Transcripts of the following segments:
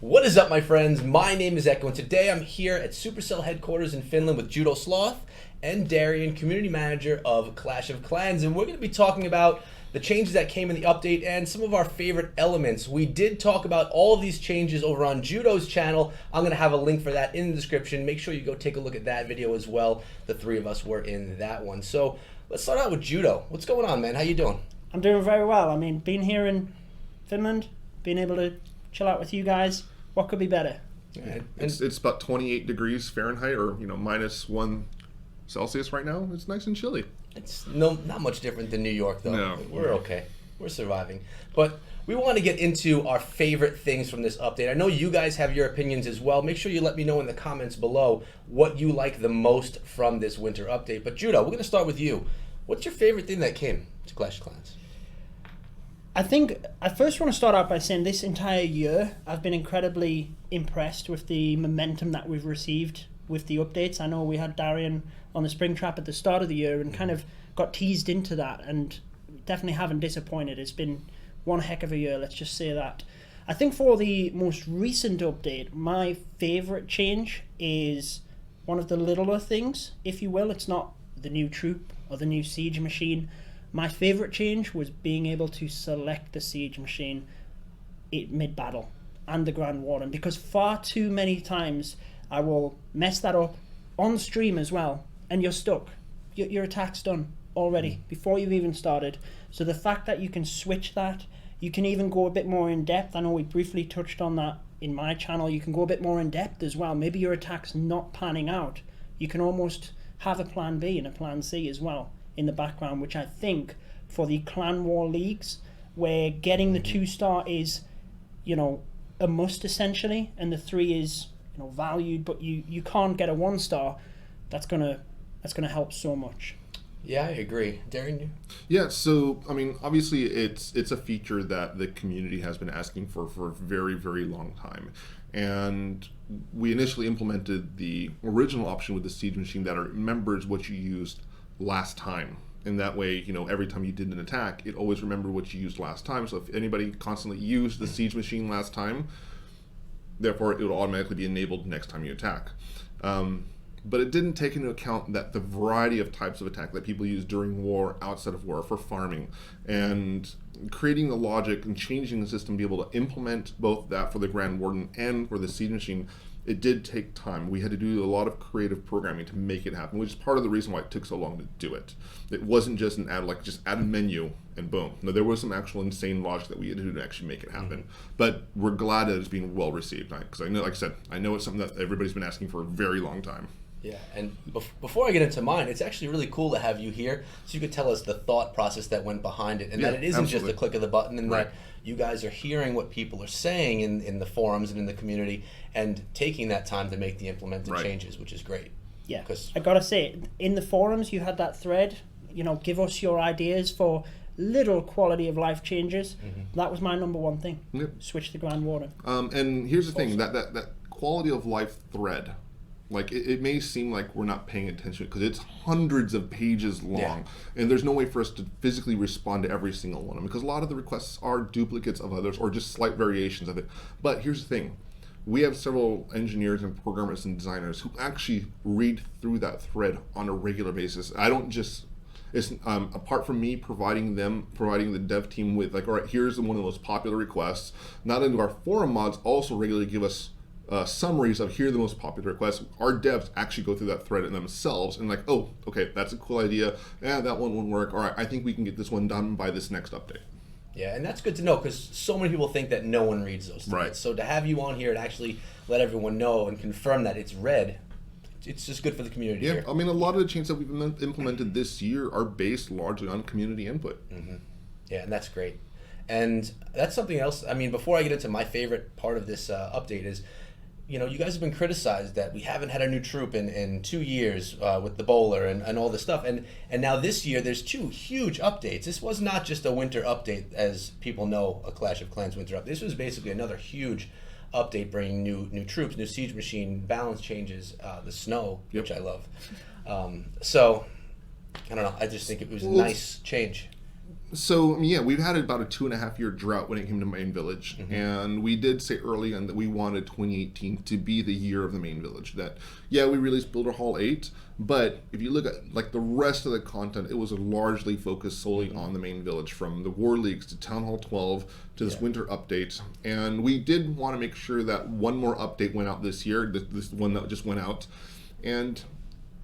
What is up, my friends? My name is Echo, and today I'm here at Supercell headquarters in Finland with Judo Sloth and Darian, community manager of Clash of Clans, and we're going to be talking about the changes that came in the update and some of our favorite elements. We did talk about all of these changes over on Judo's channel. I'm going to have a link for that in the description. Make sure you go take a look at that video as well. The three of us were in that one. So let's start out with Judo. What's going on, man? How you doing? I'm doing very well. I mean, being here in Finland, being able to chill out with you guys, what could be better? Yeah. It's about 28 degrees Fahrenheit, or -1 Celsius right now. It's nice and chilly. It's not much different than New York, though. No. We're okay. We're surviving. But we want to get into our favorite things from this update. I know you guys have your opinions as well. Make sure you let me know in the comments below what you like the most from this winter update. But Judo, we're going to start with you. What's your favorite thing that came to Clash of Clans? I think I first want to start out by saying this entire year I've been incredibly impressed with the momentum that we've received with the updates. I know we had Darian on the spring trap at the start of the year and kind of got teased into that, and definitely haven't disappointed. It's been one heck of a year, let's just say that. I think for the most recent update, my favourite change is one of the littler things, if you will. It's not the new troop or the new siege machine. My favourite change was being able to select the siege machine mid-battle and the Grand Warden, because far too many times I will mess that up on stream as well, and you're stuck. Your attack's done already before you've even started. So the fact that you can switch that, you can even go a bit more in depth. I know we briefly touched on that in my channel. You can go a bit more in depth as well. Maybe your attack's not panning out. You can almost have a plan B and a plan C as well in the background, which I think for the clan war leagues where getting the 2-star is, a must essentially, and the 3 is, valued, but you can't get a 1-star, that's gonna help so much. Yeah, I agree. Darian? Yeah, so I mean, obviously it's a feature that the community has been asking for a very, very long time. And we initially implemented the original option with the siege machine that remembers what you used last time. And that way, every time you did an attack, it always remembered what you used last time. So if anybody constantly used the siege machine last time, therefore it will automatically be enabled next time you attack. But it didn't take into account that the variety of types of attack that people use during war, outside of war, for farming, and creating the logic and changing the system to be able to implement both that for the Grand Warden and for the siege machine. It did take time. We had to do a lot of creative programming to make it happen, which is part of the reason why it took so long to do it. It wasn't just just add a menu and boom. No, there was some actual insane logic that we had to do to actually make it happen. But we're glad that it's being well received, because I know, like I said, I know it's something that everybody's been asking for a very long time. Yeah, and before I get into mine, it's actually really cool to have you here so you could tell us the thought process that went behind it, and that it isn't just a click of the button, and that you guys are hearing what people are saying in the forums and in the community and taking that time to make the implemented changes, which is great. Yeah, I gotta say, in the forums you had that thread, give us your ideas for little quality of life changes. That was my number one thing. Switch the Grand Warden. And here's the thing, that quality of life thread, it may seem like we're not paying attention because it's hundreds of pages long, and there's no way for us to physically respond to every single one of them, because a lot of the requests are duplicates of others or just slight variations of it. But here's the thing, we have several engineers and programmers and designers who actually read through that thread on a regular basis. I don't just, it's apart from me providing the dev team with all right, here's one of the most popular requests. Not only do our forum mods also regularly give us summaries of here are the most popular requests, our devs actually go through that thread themselves and oh, okay, that's a cool idea. Yeah, that one wouldn't work. All right, I think we can get this one done by this next update. Yeah, and that's good to know, because so many people think that no one reads those threads. Right. So to have you on here and actually let everyone know and confirm that it's read, it's just good for the community. Yeah, here. I mean, a lot of the changes that we've implemented this year are based largely on community input. Yeah, and that's great. And that's something else. I mean, before I get into my favorite part of this update is, you guys have been criticized that we haven't had a new troop in 2 years with the bowler and all this stuff. And now this year, there's 2 huge updates. This was not just a winter update, as people know, a Clash of Clans winter update. This was basically another huge update, bringing new troops, new siege machine, balance changes, the snow, which I love. So, I don't know. I just think it was a nice change. So, I mean, yeah, we've had about a 2.5 year drought when it came to main village. And we did say early on that we wanted 2018 to be the year of the main village. That, yeah, we released Builder Hall 8, but if you look at like the rest of the content, it was largely focused solely on the main village, from the War Leagues to Town Hall 12 to this winter update. And we did want to make sure that one more update went out this year, this one that just went out. And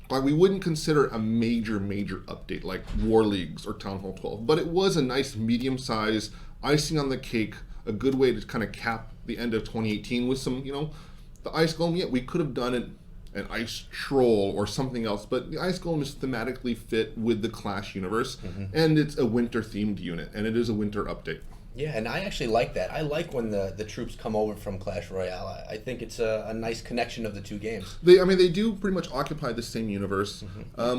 like, we wouldn't consider a major update like War Leagues or Town Hall 12, but it was a nice medium size icing on the cake, a good way to kind of cap the end of 2018 with some, the Ice Golem. Yeah, we could have done it an Ice Troll or something else, but the Ice Golem is thematically fit with the Clash universe, and it's a winter themed unit, and it is a winter update. Yeah, and I actually like that. I like when the troops come over from Clash Royale. I think it's a nice connection of the two games. They do pretty much occupy the same universe.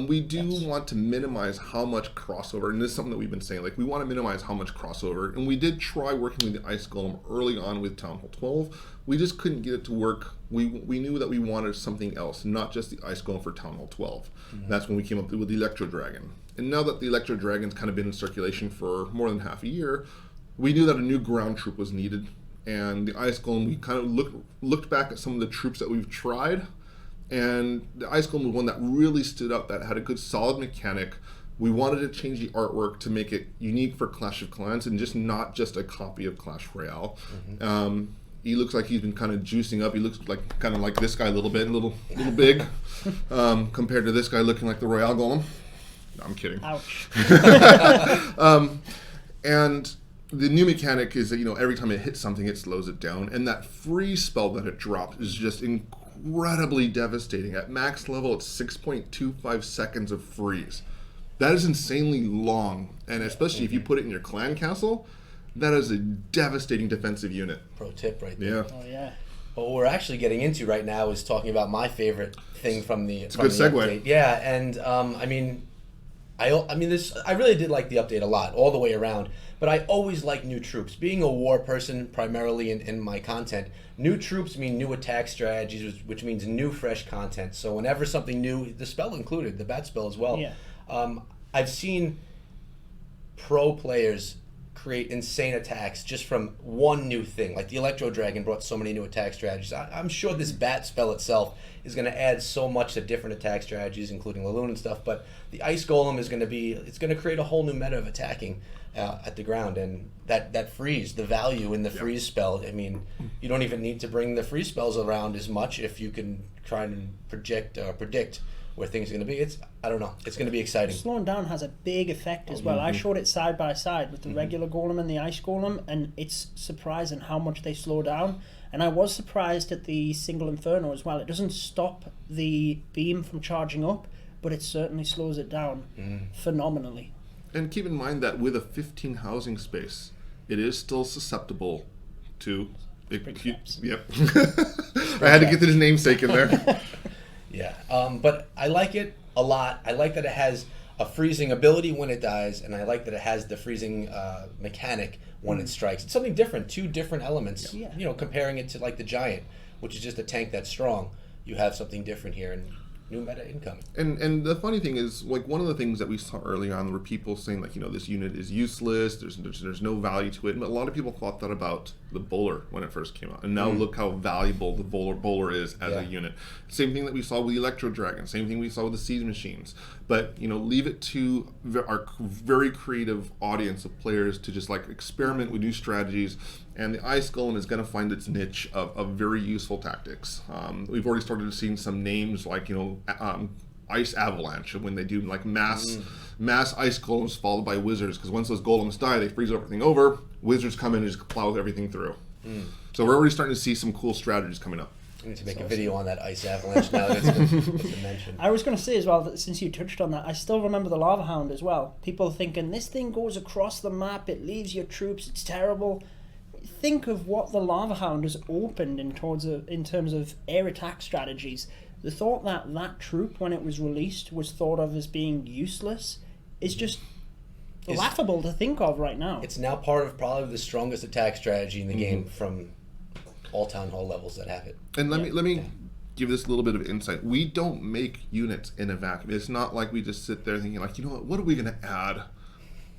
We do want to minimize how much crossover, and this is something that we've been saying. Like, we want to minimize how much crossover, and we did try working with the Ice Golem early on with Town Hall 12. We just couldn't get it to work. We knew that we wanted something else, not just the Ice Golem for Town Hall 12. That's when we came up with the Electro Dragon. And now that the Electro Dragon's kind of been in circulation for more than half a year, we knew that a new ground troop was needed, and the Ice Golem, we kind of looked back at some of the troops that we've tried, and the Ice Golem was one that really stood out, that had a good solid mechanic. We wanted to change the artwork to make it unique for Clash of Clans and just not just a copy of Clash Royale. He looks like he's been kind of juicing up. He looks like kind of like this guy a little bit, a little big, compared to this guy looking like the Royale Golem. No, I'm kidding. Ouch. And the new mechanic is that, every time it hits something, it slows it down. And that freeze spell that it drops is just incredibly devastating. At max level, it's 6.25 seconds of freeze. That is insanely long. And especially if you put it in your clan castle, that is a devastating defensive unit. Pro tip right there. Yeah. Oh, yeah. But what we're actually getting into right now is talking about my favorite thing from the. It's a good segue. Update. Yeah, and I really did like the update a lot, all the way around. But I always like new troops. Being a war person, primarily in my content, new troops mean new attack strategies, which means new, fresh content. So whenever something new, the spell included, the bat spell as well. Yeah. I've seen pro players create insane attacks just from one new thing. Like the Electro Dragon brought so many new attack strategies. I'm sure this bat spell itself is going to add so much to different attack strategies, including Laloon and stuff. But the Ice Golem is going to create a whole new meta of attacking at the ground, and that freeze, the value in the freeze spell. I mean, you don't even need to bring the freeze spells around as much if you can try and predict where things are going to be. I don't know. It's going to be exciting. Slowing down has a big effect as well. I showed it side by side with the regular Golem and the Ice Golem, and it's surprising how much they slow down. And I was surprised at the single Inferno as well. It doesn't stop the beam from charging up, but it certainly slows it down phenomenally. And keep in mind that with a 15 housing space, it is still susceptible to... Yep. I had to get his namesake in there. Yeah, but I like it a lot. I like that it has a freezing ability when it dies, and I like that it has the freezing mechanic when it strikes. It's something different, two different elements. Yeah. Comparing it to like the Giant, which is just a tank that's strong. You have something different here, and new meta incoming. And the funny thing is, like, one of the things that we saw early on were people saying, like, this unit is useless, there's no value to it. And a lot of people thought that about the bowler when it first came out. And now look how valuable the bowler is as a unit. Same thing that we saw with the Electro Dragon, same thing we saw with the Siege Machines. But, leave it to our very creative audience of players to just, like, experiment with new strategies. And the Ice Golem is going to find its niche of very useful tactics. We've already started seeing some names like, Ice Avalanche, when they do like mass Ice Golems followed by Wizards, because once those Golems die, they freeze everything over. Wizards come in and just plow everything through. So we're already starting to see some cool strategies coming up. I need to make a video on that Ice Avalanche now that it's been mentioned. I was going to say as well, that since you touched on that, I still remember the Lava Hound as well. People thinking, this thing goes across the map, it leaves your troops, it's terrible. Think of what the Lava Hound has opened in terms of air attack strategies. The thought that troop, when it was released, was thought of as being useless is just laughable to think of right now. It's now part of probably the strongest attack strategy in the game from all Town Hall levels that have it. And let me give this a little bit of insight. We don't make units in a vacuum. It's not like we just sit there thinking, like, what are we going to add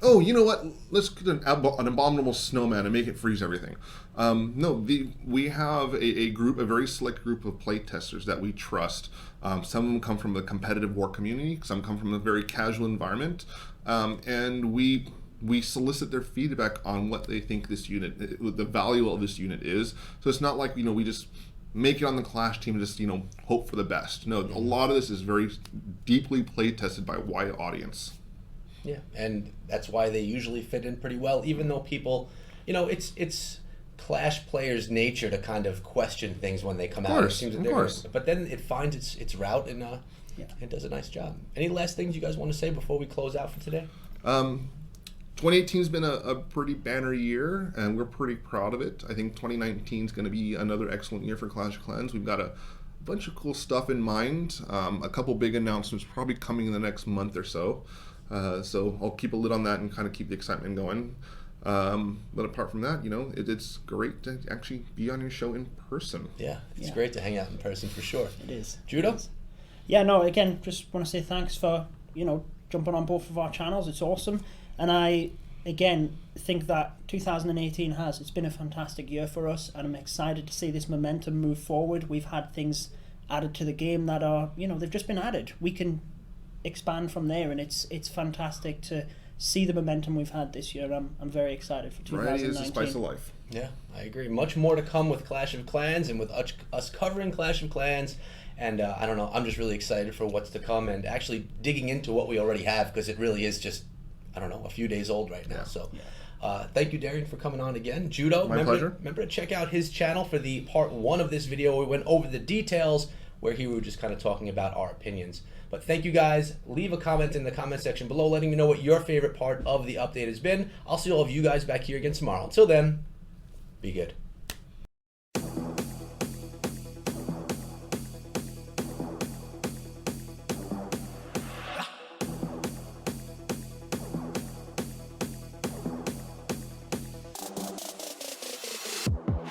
oh, you know what? Let's get an abominable snowman and make it freeze everything. No, we have a group, a very select group of play testers that we trust. Some of them come from the competitive war community. Some come from a very casual environment, and we solicit their feedback on what they think this unit, the value of this unit is. So it's not like we just make it on the Clash team and just hope for the best. No, a lot of this is very deeply play tested by a wide audience. Yeah, and that's why they usually fit in pretty well, even though people, it's Clash players' nature to kind of question things when they come out. It seems that of course. But then it finds its route and it does a nice job. Any last things you guys want to say before we close out for today? 2018 has been a pretty banner year, and we're pretty proud of it. I think 2019 is going to be another excellent year for Clash of Clans. We've got a bunch of cool stuff in mind. A couple big announcements probably coming in the next month or so. So I'll keep a lid on that and kind of keep the excitement going. But apart from that, it's great to actually be on your show in person. Yeah, it's great to hang out in person for sure. It is. Judo? It is. Yeah, no, again, just want to say thanks for, jumping on both of our channels. It's awesome. And I, again, think that 2018 it's been a fantastic year for us, and I'm excited to see this momentum move forward. We've had things added to the game that are, they've just been added. We can expand from there, and it's fantastic to see the momentum we've had this year. I'm very excited for 2019. Variety is the spice of life. Yeah, I agree. Much more to come with Clash of Clans and with us covering Clash of Clans. And I don't know, I'm just really excited for what's to come and actually digging into what we already have, because it really is just, I don't know, a few days old right now. Yeah. So thank you, Darian, for coming on again. Judo, pleasure. Remember to check out his channel for the part 1 of this video. We went over the details where we were just kind of talking about our opinions. But thank you guys. Leave a comment in the comment section below letting me know what your favorite part of the update has been. I'll see all of you guys back here again tomorrow. Until then, be good.